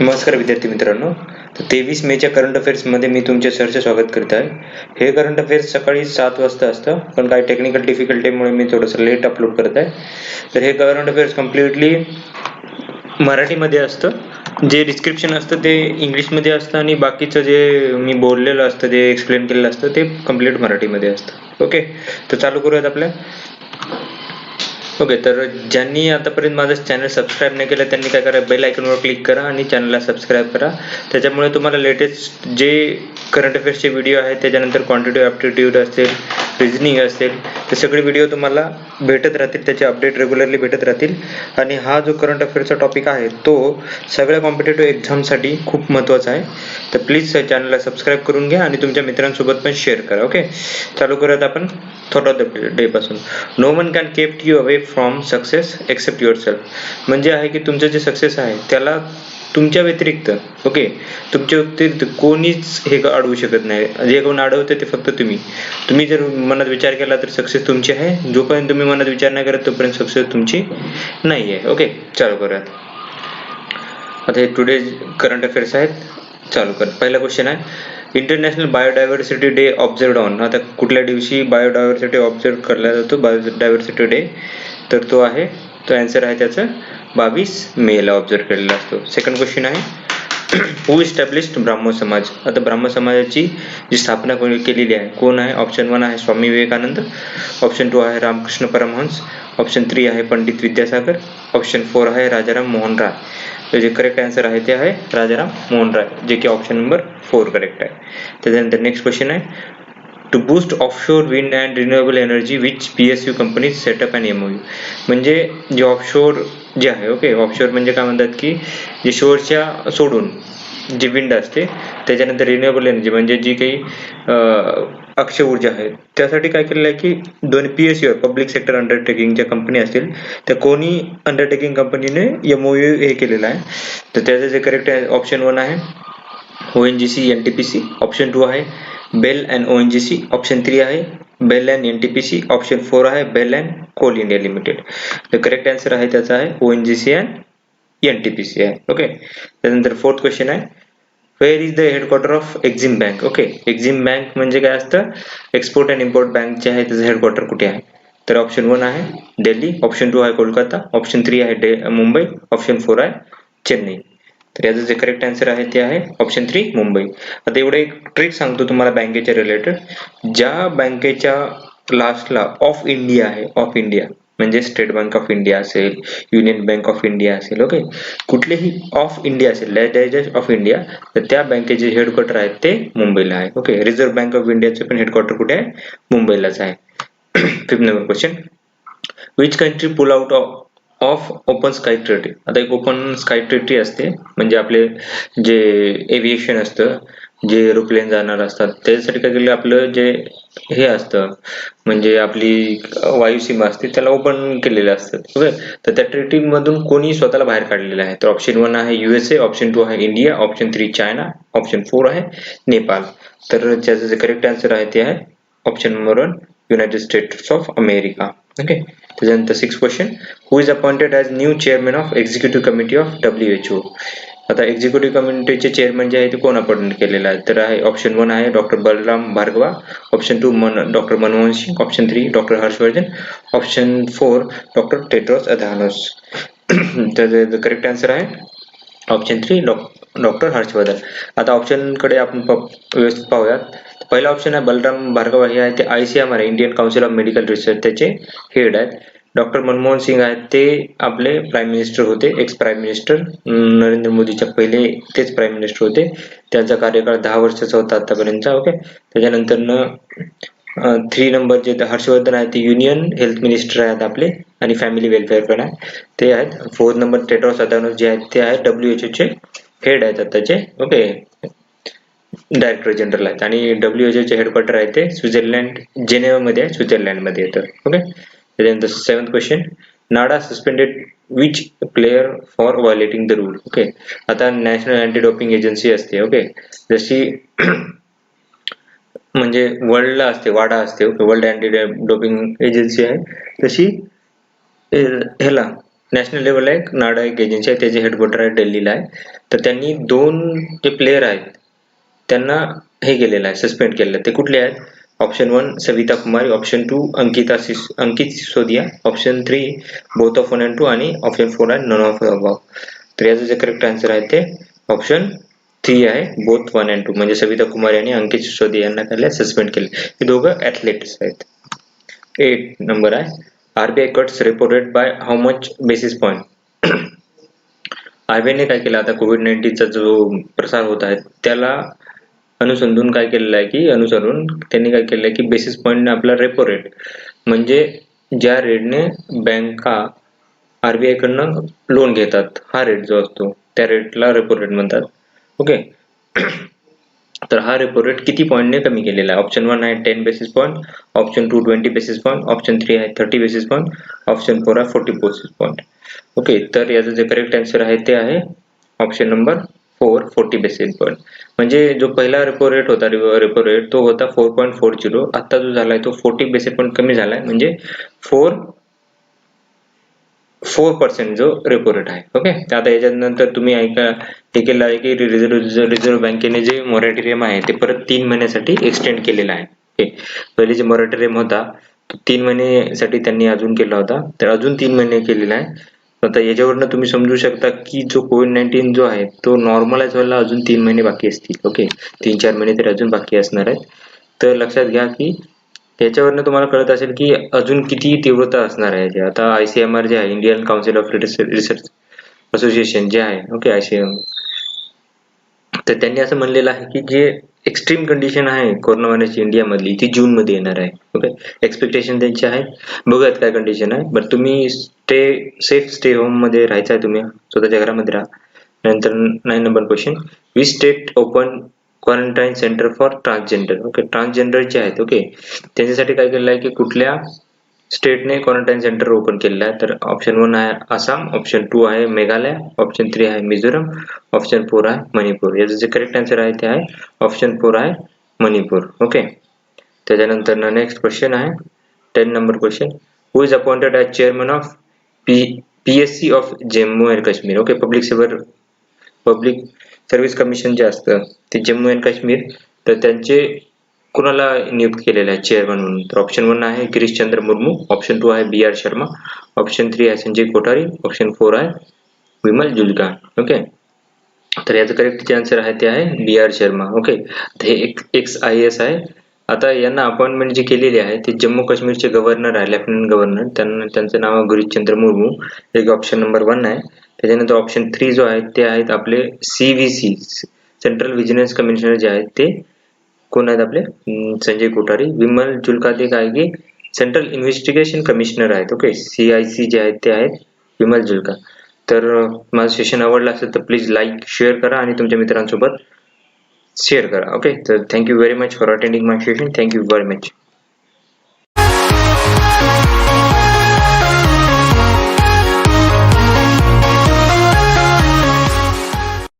नमस्कार विद्यार्थी मित्रांनो. तर 23 मेच्या करंट अफेअर्समध्ये मी तुमचे सहर्ष स्वागत करत आहे. हे करंट अफेअर्स सकाळी 7 वाजता असतं, पण काही टेक्निकल डिफिकल्टीमुळे मी थोडंसं लेट अपलोड करत आहे. तर हे करंट अफेअर्स कम्प्लिटली मराठीमध्ये असतं. जे डिस्क्रिप्शन असतं ते इंग्लिशमध्ये असतं आणि बाकीचं जे मी बोललेलं असतं, जे एक्सप्लेन केलेलं असतं ते कम्प्लीट मराठीमध्ये असतं. ओके, तर चालू करूयात आपल्या. ओके, तर ज्यांनी आतापर्यंत माझं चॅनल सबस्क्राईब नाही केलं त्यांनी काय करा, बेल आयकॉनवर क्लिक करा आणि चॅनलला सबस्क्राईब करा. त्याच्यामुळे तुम्हाला लेटेस्ट जे करंट अफेअर्सचे व्हिडिओ आहेत, त्याच्यानंतर क्वांटिटिव्ह ॲप्टिट्यूड असेल, रिझनिंग असेल, ते सगळे व्हिडिओ तुम्हाला भेटत राहतील, त्याचे अपडेट रेग्युलरली भेटत राहतील. आणि हा जो करंट अफेअर्सचा टॉपिक आहे तो सगळ्या कॉम्पिटेटिव्ह एक्झामसाठी खूप महत्त्वाचा आहे. तर प्लीज चॅनलला सबस्क्राईब करून घ्या आणि तुमच्या मित्रांसोबत पण शेअर करा. ओके, चालू करूयात आपण. थॉट ऑफ द डे पासून. No one can kept you away from success except yourself. म्हणजे आहे की तुमचं जे सक्सेस आहे त्याला तुमच्या व्यतिरिक्त, ओके, तुमच्या व्यतिरिक्त कोणीच हे अडवू शकत नाही. जे कोण अडवते ते फक्त तुम्ही जर मनात विचार केला तर सक्सेस तुमची आहे. जोपर्यंत तुम्ही मनात विचार नाही करत तोपर्यंत सक्सेस तुमची नाही आहे. ओके, चालू करूयात. आता हे टुडे करंट अफेअर्स आहेत. चालू कर. पहिला क्वेश्चन आहे, इंटरनॅशनल बायोडायव्हर्सिटी डे ऑब्झर्व्ड ऑन. आता कुठल्या दिवशी बायोडायव्हर्सिटी ऑब्झर्व केला जातो, बायोडायव्हर्सिटी डे? तर तो आन्सर आहे त्याचं 22 मेला ऑब्झर्व केलेला असतो. सेकंड क्वेश्चन आहे, हु इस्टॅब्लिश्ड ब्राह्मो समाज. आता ब्राह्मो समाजाची जी स्थापना केलेली आहे कोण आहे? ऑप्शन 1 आहे स्वामी विवेकानंद, ऑप्शन 2 आहे रामकृष्ण परमहंस, ऑप्शन 3 आहे पंडित विद्यासागर, ऑप्शन 4 आहे राजाराम मोहन राय. तर जे करेक्ट आन्सर आहे ते आहे राजाराम मोहन राय, जे की ऑप्शन नंबर 4 करेक्ट आहे. त्याच्यानंतर नेक्स्ट क्वेश्चन आहे, to boost offshore wind and renewable energy which PSU companies setup and MOU. म्हणजे जे ऑफशोर जे आहे, ओके, ऑफशोर म्हणजे काय म्हणतात की जे शोरच्या सोडून जी विंड असते, त्याच्यानंतर रिन्युएबल एनर्जी म्हणजे जी काही अक्षय ऊर्जा आहे, त्यासाठी काय केलेलं आहे की दोन PSU पब्लिक सेक्टर अंडरटेकिंगच्या कंपनी असतील, त्या कोणी अंडरटेकिंग कंपनीने MOU हे केलेलं आहे. तर त्याचं जे करेक्ट आहे ऑप्शन 1 आहे ONGC NTPC, ऑप्शन 2 आहे बेल अँड ONGC, ऑप्शन 3 आहे बेल अँड NTPC, ऑप्शन 4 आहे BEL and coal India limited. तर करेक्ट आन्सर आहे त्याचा आहे ONGC अँड NTPC आहे. ओके, त्यानंतर फोर्थ क्वेश्चन आहे, where is the headquarter of EXIM bank. Okay, EXIM bank म्हणजे काय असतं? एक्सपोर्ट अँड इम्पोर्ट बँक जे आहे त्याचं हेडक्वार्टर कुठे आहे? तर ऑप्शन 1 आहे दिल्ली, ऑप्शन 2 आहे कोलकाता, ऑप्शन 3 आहे मुंबई, ऑप्शन 4 आहे चेन्नई. तर याचं जे करेक्ट आन्सर आहे ते आहे ऑप्शन 3 मुंबई. आता एवढं एक ट्रिक सांगतो तुम्हाला बँकेच्या रिलेटेड. ज्या बँकेच्या लास्टला ऑफ इंडिया आहे, ऑफ इंडिया म्हणजे स्टेट बँक ऑफ इंडिया असेल, युनियन बँक ऑफ इंडिया असेल, ओके, कुठलेही ऑफ इंडिया असेल, ऑफ इंडिया, तर त्या बँकेचे हेडक्वार्टर आहेत ते मुंबईला आहे. ओके, रिझर्व्ह बँक ऑफ इंडियाचे पण हेडक्वार्टर कुठे आहे? मुंबईलाच आहे. Fifth number question, which country pull out of open sky treaty. आता एक ओपन स्काय ट्रीटी असते, म्हणजे आपले जे एव्हिएशन असतं, जे एरोप्लेन जाणार असतात, त्याच्यासाठी काय केलं आपलं जे हे असतं, म्हणजे आपली वायुसीमा असते त्याला ओपन केलेलं असतं. ओके, तर त्या ट्रीटी मधून कोणी स्वतःला बाहेर काढलेलं आहे? तर ऑप्शन 1 आहे USA, ऑप्शन 2 आहे इंडिया, ऑप्शन 3 चायना, ऑप्शन 4 आहे नेपाळ. तर ज्याचं जे करेक्ट आन्सर आहे ते आहे option number 1 United states of America. Okay, त्याच्यानंतर 6th question, who is appointed as new chairman of executive committee of WHO. आता एक्झिक्युटिव्ह कमिटीचे चेअरमॅन जे आहे ते कोण अपॉइंट केलेला आहे? तर आहे ऑप्शन 1 आहे doctor Balram Bhargava, option 2 doctor Manmohan Singh, option 3 doctor Harshvardhan, option 4 doctor Tedros Adhanom. तर करेक्ट आन्सर आहे ऑप्शन 3 डॉक्टर हर्षवर्धन. आता ऑप्शन कडे आपण व्यवस्थित पाहूयात. पहिला ऑप्शन आहे बलराम भार्गव, हे आहे ते ICMR Indian council of medical research, त्याचे हेड आहेत. डॉक्टर मनमोहन सिंग आहेत ते आपले प्राईम मिनिस्टर होते, एक्स प्राईम मिनिस्टर नरेंद्र मोदीच्या पहिले तेच प्राईम मिनिस्टर होते. त्यांचा कार्यकाळ 10 वर्षाचा होता आतापर्यंत. ओके, त्याच्यानंतर 3 नंबर जे हर्षवर्धन आहे ते युनियन हेल्थ मिनिस्टर आहेत आपले आणि फॅमिली वेलफेअर पण आहे ते आहेत. 4 नंबर टेड्रोस अधानोस जे आहेत ते आहेत WHO चे हेड आहेत आताचे. ओके, डायरेक्टर जनरल आहेत आणि WHO चे हेडक्वार्टर आहे ते स्वित्झर्लंड, जेनेवा मध्ये आहे, स्वित्झर्लंड मध्ये येतं. ओके, त्याच्यानंतर 7th question, NADA suspended which player for violating the rule. Okay, आता नॅशनल अँटी डोपिंग एजन्सी असते, ओके, जशी म्हणजे वर्ल्डला असते, वाडा असते, okay, world anti doping agency आहे, तशी ह्याला नॅशनल लेवलला एक नाडा एक एजन्सी आहे, त्याचे हेडक्वार्टर आहे दिल्लीला आहे. तर त्यांनी 2 जे प्लेयर आहेत त्यांना हे केलेलं आहे, सस्पेंड केलेलं आहे. ते कुठले आहेत? Option 1 Savita Kumari, option 2 Ankit Sisodia, option 3 both of 1 and 2 आणि ऑप्शन 4 आहे नन ऑफ अबव. तर याचं जे करेक्ट आन्सर आहे ते ऑप्शन 3 आहे, बोथ 1 and 2. म्हणजे सविता कुमारी आणि अंकित सिसोदिया यांना काय सस्पेंड केले. हे दोघं ॲथलीट्स आहेत. 8 नंबर आहे, RBI cuts repo rate by how much basis point. आरबीआयने काय केलं, आता कोविड-19चा जो प्रसार होत आहे त्याला अनुसंधान काय केलेलं आहे की त्यांनी काय केलेलं आहे की बेसिस पॉइंटने आपला रेपो रेट, म्हणजे ज्या रेटने बँका आरबीआय कडनं लोन घेतात हा रेट जो असतो त्या रेटला रेपो रेट म्हणतात. ओके. तर हा रेपो रेट किती पॉईंटने कमी केलेला आहे? ऑप्शन 1 आहे 10 basis point, option 2 20 basis point, option 3 आहे 30 बेसिस पॉईंट, ऑप्शन 4 आहे 40 बेसिस पॉईंट. ओके. तर याचं जे करेक्ट आन्सर आहे ते आहे ऑप्शन नंबर 4 40 बेसिस पॉईंट. म्हणजे जो पहिला रेपो रेट होता रेपो रेट तो होता 4.40. आता जो झालाय तो 40 बेसिस पॉईंट कमी झालाय, म्हणजे 4% जो रेपो रेट आहे. ओके. आता याच्यानंतर तुम्ही हे केलं आहे की रिझर्व्ह बँकेने जे मॉरेटोरियम आहे ते परत 3 महिन्यासाठी एक्सटेंड केलेला आहे. ओके. पहिले जे मॉरेटोरियम होता तो 3 महिन्यासाठी त्यांनी अजून केला होता, तर अजून 3 महिने केलेला आहे. आता याच्यावरनं तुम्ही समजू शकता की जो कोविड-19 जो आहे तो नॉर्मलाइज व्हायला अजून 3 महिने बाकी असतील. ओके. 3-4 महिने तरी अजून बाकी असणार आहेत. तर लक्षात घ्या की याच्यावरनं तुम्हाला कळत असेल की अजून किती तीव्रता असणार आहे. आता ICMR जे आहे, Indian council of research association जे आहे, ओके, ICM, तर त्यांनी असं म्हणलेलं आहे की जे एक्स्ट्रीम कंडिशन आहे कोरोना व्हायरसची इंडियामधली ती जून मध्ये येणार आहे. ओके. एक्सपेक्टेशन त्यांची आहे, बघूयात काय कंडिशन आहे. बट तुम्ही स्टे होम मध्ये राहायचं आहे, तुम्ही स्वतःच्या घरामध्ये राहा. नंतर 9 number question, we state open quarantine centre for transgender. Okay. Transgender जे आहेत, ओके, त्यांच्यासाठी काय केलेलं आहे की कुठल्या स्टेटने क्वारंटाईन सेंटर ओपन केलेलं आहे? तर ऑप्शन 1 आहे आसाम, ऑप्शन 2 आहे मेघालय, ऑप्शन 3 आहे मिझोरम, ऑप्शन 4 आहे मणिपूर. याचं जे करेक्ट आन्सर आहे ते आहे ऑप्शन 4 आहे मणिपूर. ओके. त्याच्यानंतर नेक्स्ट क्वेश्चन आहे 10 number question, who is appointed as chairman of PSC of Jammu and Kashmir. Okay. Public service commission जे असतं ते जम्मू अँड काश्मीर, तर त्यांचे कुणाला नियुक्त केलेलं आहे चेअरमन म्हणून? तर ऑप्शन 1 आहे गिरीशचंद्र मुर्मू, ऑप्शन 2 आहे BR शर्मा, ऑप्शन 3 आहे संजय कोठारी, ऑप्शन 4 आहे विमल जुल्का. ओके. तर याचं करेक्ट आन्सर आहे ते आहे BR शर्मा. ओके. हे एक्स IAS आहे. आता यांना अपॉइंटमेंट जी केलेली आहे ते जम्मू काश्मीरचे गव्हर्नर आहे, लेफ्टनंट गव्हर्नर, त्यांचं नाव आहे गिरीशचंद्र मुर्मू. एक ऑप्शन नंबर 1 आहे. त्याच्यानंतर ऑप्शन 3 जो आहे ते आहेत आपले CVC, सेंट्रल व्हिजिलन्स कमिशनर जे आहेत ते कोण आहेत आपले? संजय कोठारी. विमल जुल्का ते काय की सेंट्रल इन्व्हेस्टिगेशन कमिशनर आहेत. ओके. CIC जे आहेत ते आहेत विमल जुल्का. तर माझं सेशन आवडलं असेल तर प्लीज लाईक शेअर करा आणि तुमच्या मित्रांसोबत शेअर करा. ओके. तर thank you very much for attending my session. Thank you very much.